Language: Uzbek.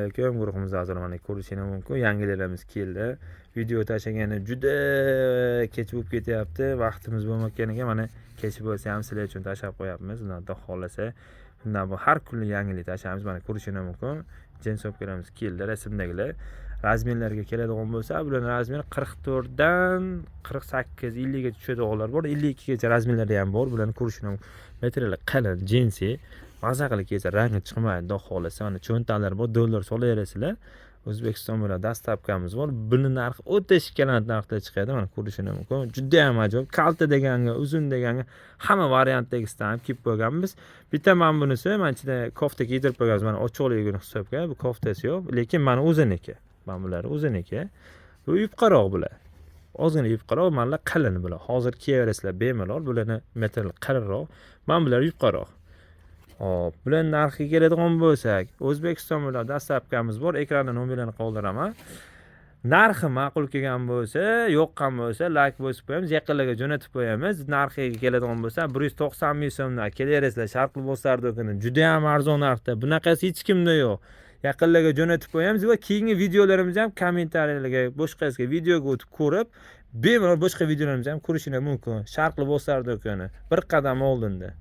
Guruhimiz a'zolari mana ko'rishingiz mumkin. Yangiliklarimiz keldi. Video tashlagani juda kech bo'lib ketyapti. Vaqtimiz bo'lmayotganiga mana kech bo'lsa ham sizlar uchun tashlab qo'yapmiz. Xudo xolasa, bundan bu har kuni yangilik tashlaymiz. Mana ko'rishingiz mumkin. Jinsobkalarimiz keldi, rasmdagilar. Razmerlarga keladigan bo'lsa, bularning razmeri 44 dan 48, 50 gacha tushadiganlar bor. 52 gacha razmerlari ham bor. Bularni ko'rishingiz mumkin. Materiali qalin, jinsi. Maza qilib kelsa rangi chiqmaydi, xudo xolasa. Mana cho'ntaklar bor, dollar solaverasizlar. O'zbekiston bilan dastavkamiz bor. Buni narxi o'ta shikalant narxda chiqadi. Mana ko'rishingiz mumkin. Juda ham ajoyib. Kalta deganga, uzun deganga hamma variantdagisidan ham kelib qo'yganmiz. Bitta mana bunisi, mana ichida kofta kiydirib qo'yganmiz. Mana ochiqligini hisobga. Bu koftasi yo'q, lekin mana o'ziniki. Mana bular o'ziniki. Bu yupqaroq bular. Ozgina yupqaroq, mana qalin bular. Hozir kiyaverasizlar bemalol. Bularni material qalinroq. Mana bular yupqaroq. Hop, bular narxiga keladigan bo'lsak, O'zbekiston bilan dastavkamiz bor. Ekranda nomerlarni qoldiraman. Narxi ma'qul kelgan bo'lsa, yoqqan bo'lsa, like bosib qo'yamiz, yaqinlarga jo'natib qo'yamiz. Narxiga keladigan bo'lsa, 190 ming so'mdan kelaverasizlar. Sharq liboslar do'koni juda ham arzon narxda. Bunaqasi hech kimda yo'q. Yaqinlarga jo'natib qo'yamiz va keyingi videolarimizni ham kommentariyalarga, boshqasiga videoga o'tib ko'rib, bemalol boshqa videolarimizni ham ko'rishingiz mumkin. Sharq liboslar do'koni bir qadam oldinda.